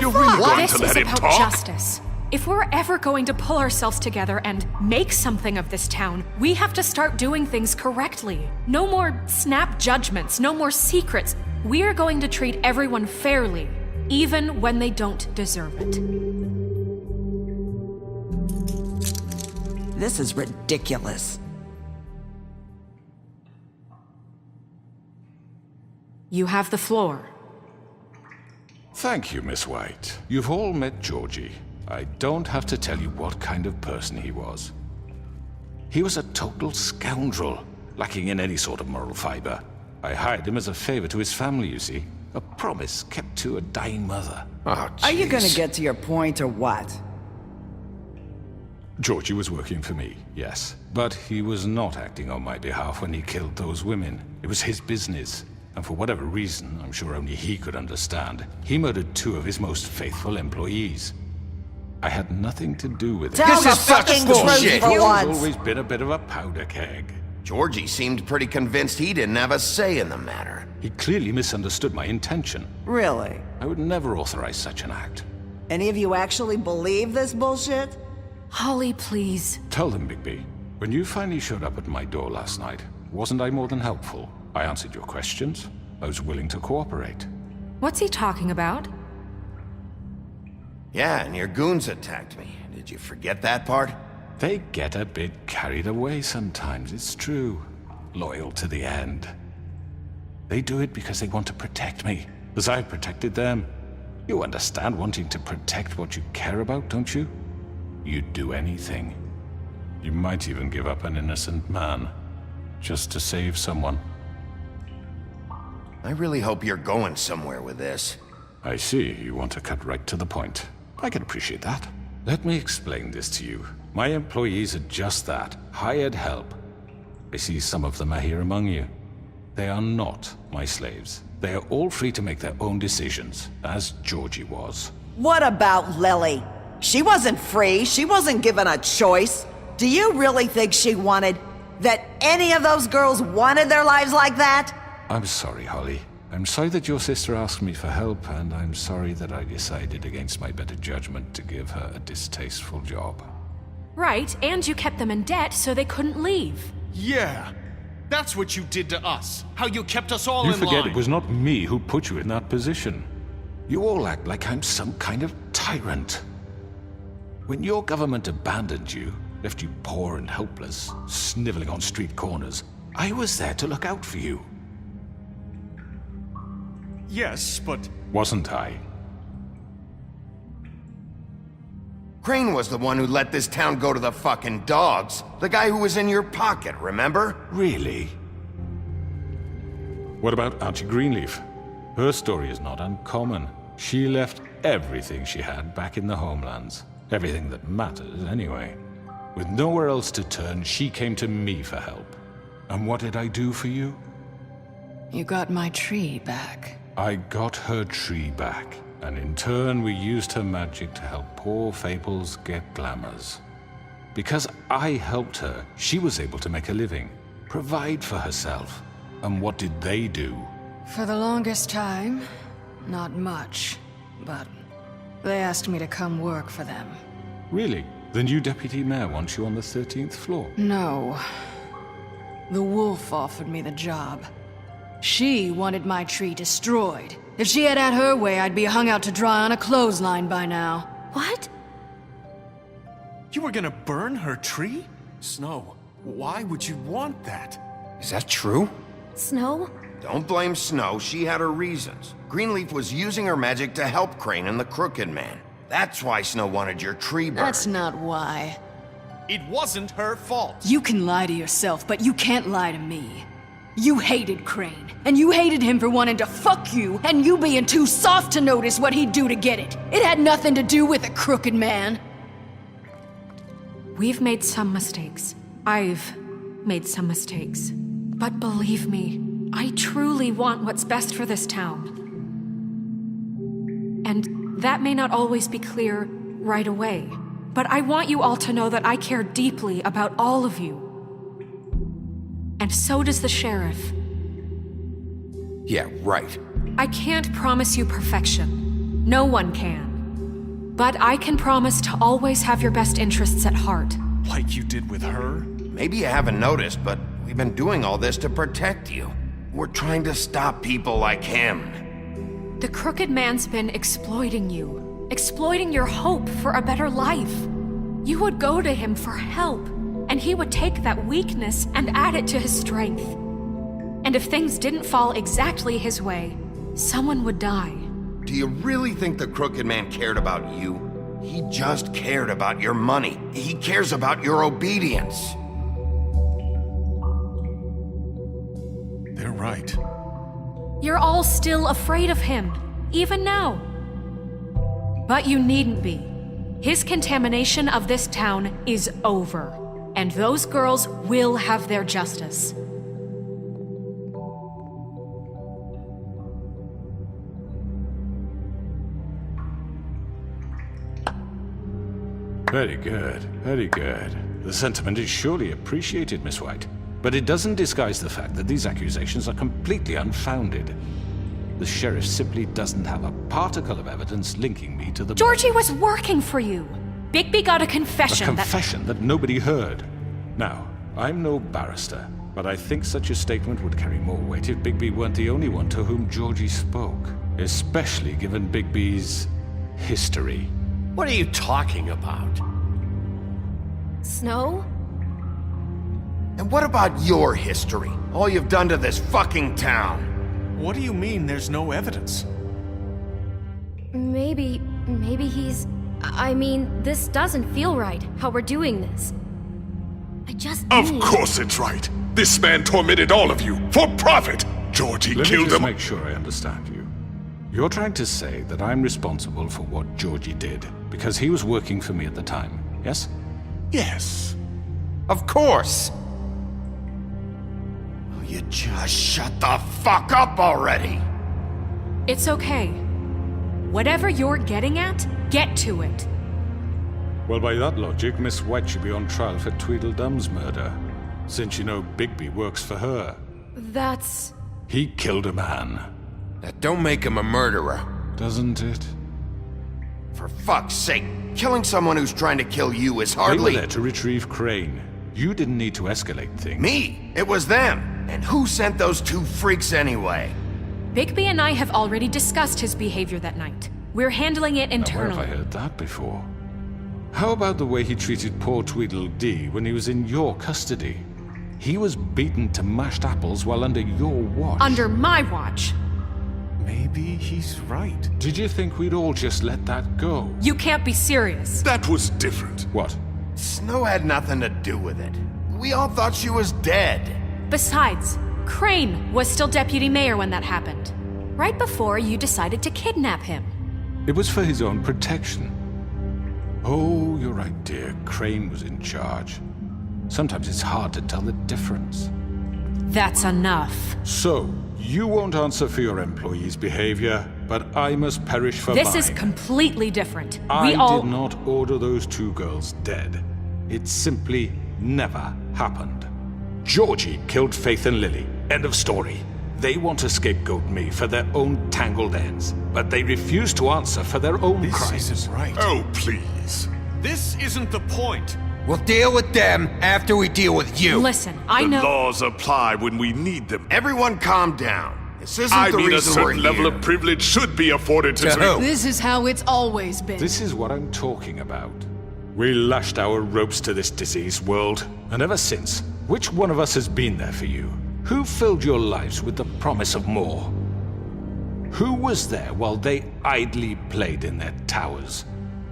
You're really going This to is let him about talk? justice. If we're ever going to pull ourselves together and make something of this town, we have to start doing things correctly. No more snap judgments, no more secrets. We are going to treat everyone fairly, even when they don't deserve it. This is ridiculous. You have the floor. Thank you, Miss White. You've all met Georgie. I don't have to tell you what kind of person he was. He was a total scoundrel, lacking in any sort of moral fiber. I hired him as a favor to his family, you see. A promise kept to a dying mother. Oh, Are you gonna jeez. get to your point or what? Georgie was working for me, yes. But he was not acting on my behalf when he killed those women. It was his business. And for whatever reason, I'm sure only he could understand, he murdered 2 of his most faithful employees. I had nothing to do with it. Tell This the is such fucking bullshit. truth for He's once. always been a bit of a powder keg. Georgie seemed pretty convinced he didn't have a say in the matter. He clearly misunderstood my intention. Really? I would never authorize such an act. Any of you actually believe this bullshit? Holly, please. Tell them, Bigby, when you finally showed up at my door last night, wasn't I more than helpful? I answered your questions. I was willing to cooperate. What's he talking about? Yeah, and your goons attacked me. Did you forget that part? They get a bit carried away sometimes, it's true. Loyal to the end. They do it because they want to protect me, as I've protected them. You understand wanting to protect what you care about, don't you? You'd do anything. You might even give up an innocent man, just to save someone. I really hope you're going somewhere with this. I see, you want to cut right to the point. I can appreciate that. Let me explain this to you. My employees are just that, hired help. I see some of them are here among you. They are not my slaves. They are all free to make their own decisions, as Georgie was. What about Lily? She wasn't free. She wasn't given a choice. Do you really think she wanted... that any of those girls wanted their lives like that? I'm sorry, Holly. I'm sorry that your sister asked me for help, and I'm sorry that I decided against my better judgment to give her a distasteful job. Right, and you kept them in debt so they couldn't leave. Yeah, that's what you did to us. How you kept us all You in forget line. it was not me who put you in that position. You all act like I'm some kind of tyrant. When your government abandoned you, left you poor and helpless, sniveling on street corners, I was there to look out for you. Yes, but Wasn't I? Crane was the one who let this town go to the fucking dogs. The guy who was in your pocket, remember? Really? What about Auntie Greenleaf? Her story is not uncommon. She left everything she had back in the homelands. Everything that matters, anyway. With nowhere else to turn, she came to me for help. And what did I do for you? You got my tree back. I got her tree back, and in turn we used her magic to help poor Fables get glamours. Because I helped her, she was able to make a living, provide for herself. And what did they do? For the longest time, not much. But they asked me to come work for them. Really? The new deputy mayor wants you on the 13th floor. No. The wolf offered me the job. She wanted my tree destroyed. If she had her way, I'd be hung out to dry on a clothesline by now. What? you were gonna burn her tree? Snow, why would you want that? Is that true? Snow? Don't blame Snow, she had her reasons. Greenleaf was using her magic to help Crane and the Crooked Man. That's why Snow wanted your tree burned. That's not why. It wasn't her fault. You can lie to yourself, but you can't lie to me. You hated Crane, and you hated him for wanting to fuck you, and you being too soft to notice what he'd do to get it. It had nothing to do with a crooked man. We've made some mistakes. I've made some mistakes. But believe me, I truly want what's best for this town. And that may not always be clear right away. But I want you all to know that I care deeply about all of you. And so does the sheriff. Yeah, right. I can't promise you perfection. No one can. But I can promise to always have your best interests at heart. Like you did with her? Maybe you haven't noticed, but we've been doing all this to protect you. We're trying to stop people like him. The Crooked Man's been exploiting you, exploiting your hope for a better life. You would go to him for help, and he would take that weakness and add it to his strength. And if things didn't fall exactly his way, someone would die. Do you really think the Crooked Man cared about you? He just cared about your money. He cares about your obedience. They're right. You're all still afraid of him, even now. But you needn't be. His contamination of this town is over, and those girls will have their justice. Very good, very good. The sentiment is surely appreciated, Miss White. But it doesn't disguise the fact that these accusations are completely unfounded. The sheriff simply doesn't have a particle of evidence linking me to the... Georgie was working for you. Bigby got a confession A confession that nobody heard. Now, I'm no barrister, but I think such a statement would carry more weight if Bigby weren't the only one to whom Georgie spoke. Especially given Bigby's history. What are you talking about? Snow? And what about your history? All you've done to this fucking town? What do you mean there's no evidence? Maybe he's... I mean, this doesn't feel right, how we're doing this. I just Of need... course it's right. This man tormented all of you for profit. Georgie Let me killed just him. make sure I understand you. You're trying to say that I'm responsible for what Georgie did because he was working for me at the time, yes? Yes. Of course! Will you just shut the fuck up already? It's okay. Whatever you're getting at, get to it. Well, by that logic, Miss White should be on trial for Tweedledum's murder, since you know Bigby works for her. That's... He killed a man, That don't make him a murderer. doesn't it? For fuck's sake, killing someone who's trying to kill you is They were hardly... there to retrieve Crane. You didn't need to escalate things. Me! It was them! And who sent those two freaks anyway? Bigby and I have already discussed his behavior that night. We're handling it Now, where have I internally. heard that before? How about the way he treated poor Tweedledee when he was in your custody? He was beaten to mashed apples while under your watch. Under my watch. Maybe he's right. Did you think we'd all just let that go? You can't be serious. That was different. What? Snow had nothing to do with it. We all thought she was dead. Besides, Crane was still deputy mayor when that happened. Right before you decided to kidnap him. It was for his own protection. Oh, you're right, dear. Crane was in charge. Sometimes it's hard to tell the difference. That's enough. So, you won't answer for your employees' behavior, but I must perish for This mine. is completely different. I We all... did not order those two girls dead. It simply never happened. Georgie killed Faith and Lily. End of story. They want to scapegoat me for their own tangled ends, but they refuse to answer for their own This crimes. isn't right. Oh, please. This isn't the point. We'll deal with them after we deal with you. Listen, I The know... laws apply when we need them. Everyone calm down. This isn't I the mean, a reason we're certain level here. of privilege should be afforded to... To who? This is how it's always been. This is what I'm talking about. We lashed our ropes to this diseased world, and ever since, which one of us has been there for you? Who filled your lives with the promise of more? Who was there while they idly played in their towers,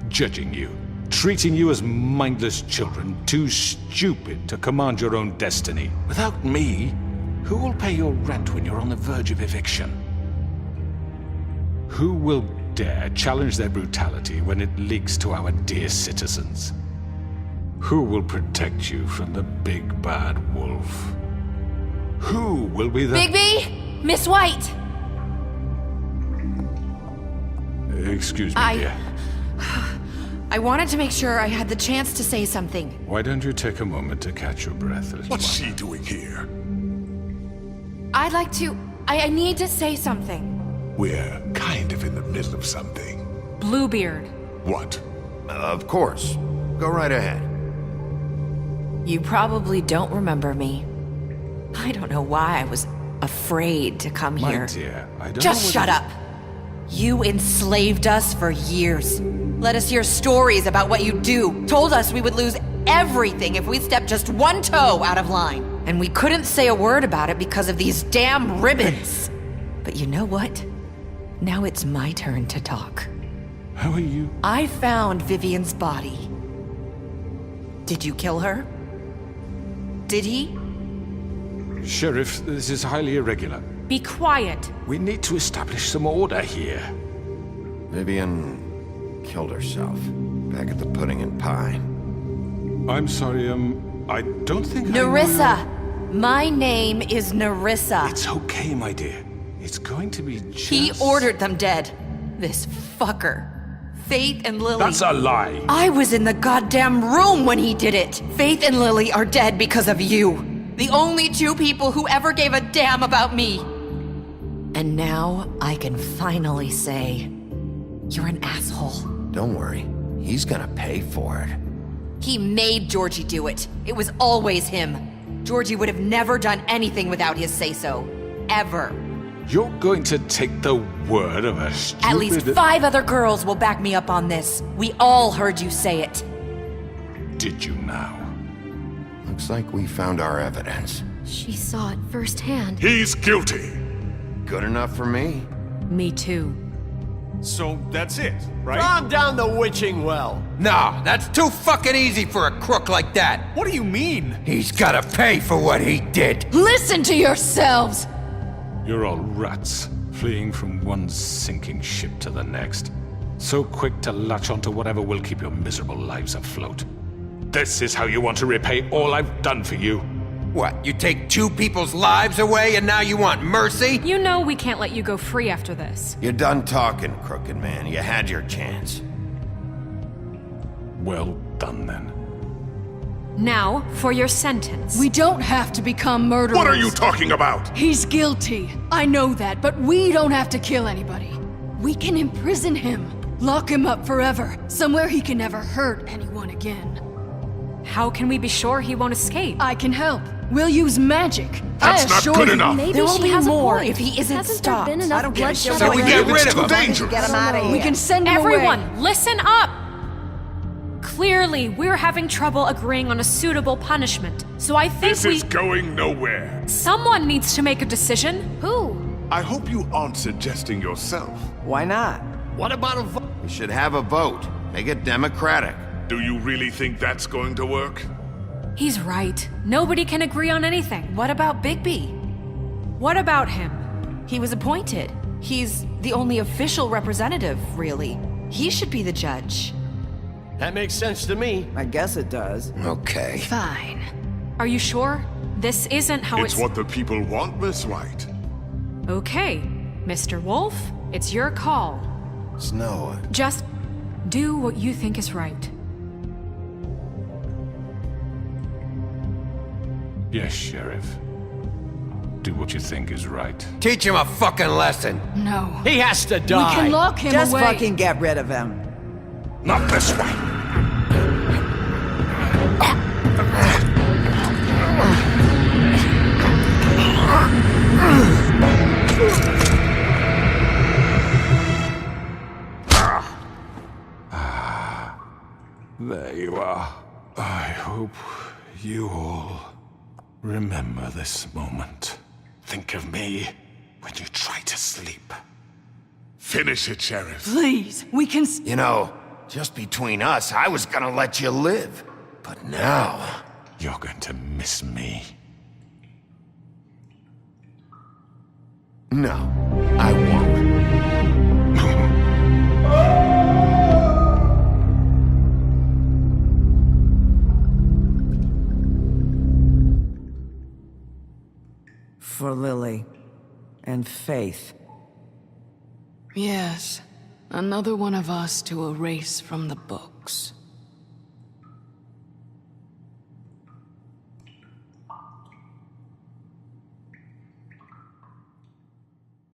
judging you, treating you as mindless children, too stupid to command your own destiny? Without me, who will pay your rent when you're on the verge of eviction? Who will dare challenge their brutality when it leaks to our dear citizens? Who will protect you from the big bad wolf? Who will be the... Bigby! Miss White! Excuse me, dear. I wanted to make sure I had the chance to say something. Why don't you take a moment to catch your breath, little What's one? she doing here? I'd like to... I need to say something. We're kind of in the middle of something. Bluebeard. What? Of course. Go right ahead. You probably don't remember me. I don't know why I was afraid to come My here. dear, I don't Just know shut whether- up! You enslaved us for years. Let us hear stories about what you do. Told us we would lose everything if we stepped just one toe out of line. And we couldn't say a word about it because of these damn ribbons. But you know what? Now it's my turn to talk. How are you? I found Vivian's body. Did you kill her? Did he? Sheriff, this is highly irregular. Be quiet. We need to establish some order here. Vivian killed herself back at the Pudding and Pie. I'm sorry, I don't think I know Nerissa! your- My name is Nerissa. It's okay, my dear. It's going to be just... He ordered them dead. This fucker. Faith and Lily. That's a lie. I was in the goddamn room when he did it. Faith and Lily are dead because of you. The only two people who ever gave a damn about me. And now I can finally say, you're an asshole. Don't worry. He's gonna pay for it. He made Georgie do it. It was always him. Georgie would have never done anything without his say-so. Ever. You're going to take the word of a stupid... At least 5 other girls will back me up on this. We all heard you say it. Did you now? Looks like we found our evidence. She saw it firsthand. He's guilty. Good enough for me. Me too. So that's it, right? Calm down the witching well. No, that's too fucking easy for a crook like that. What do you mean? He's gotta pay for what he did. Listen to yourselves! You're all rats, fleeing from one sinking ship to the next. So quick to latch onto whatever will keep your miserable lives afloat. This is how you want to repay all I've done for you. What, you take 2 people's lives away and now you want mercy? You know we can't let you go free after this. You're done talking, crooked man. You had your chance. Well done, then. Now, for your sentence. We don't have to become murderers. What are you talking about? He's guilty. I know that, but we don't have to kill anybody. We can imprison him. Lock him up forever. Somewhere he can never hurt anyone again. How can we be sure he won't escape? I can help. We'll use magic. That's I not assure good you. enough. Maybe There will she be has more a point. if he isn't Hasn't stopped. there been enough I don't give a bloodshed shit So we already? get rid It's of too him. dangerous. Get him out of here. We can send him away. Everyone, listen up! Clearly, we're having trouble agreeing on a suitable punishment. So I think This is going nowhere. someone needs to make a decision. Who? I hope you aren't suggesting yourself. Why not? What about a vote? We should have a vote. Make it democratic. Do you really think that's going to work? He's right. Nobody can agree on anything. What about Bigby? What about him? He was appointed. He's the only official representative, really. He should be the judge. That makes sense to me. I guess it does. Okay. Fine. Are you sure? This isn't how It's what the people want, Miss White. Okay, Mr. Wolf, it's your call. Snow, Just do what you think is right. Yes, Sheriff. Do what you think is right. Teach him a fucking lesson. No. He has to We die. can lock him Just away. fucking get rid of him. Not this way. There you are. I hope you all remember this moment. Think of me when you try to sleep. Finish it, Sheriff. Please, we can. you know, just between us, I was gonna let you live. But now... You're going to miss me. No, I won't. For Lily and Faith. Yes. Another one of us to erase from the books.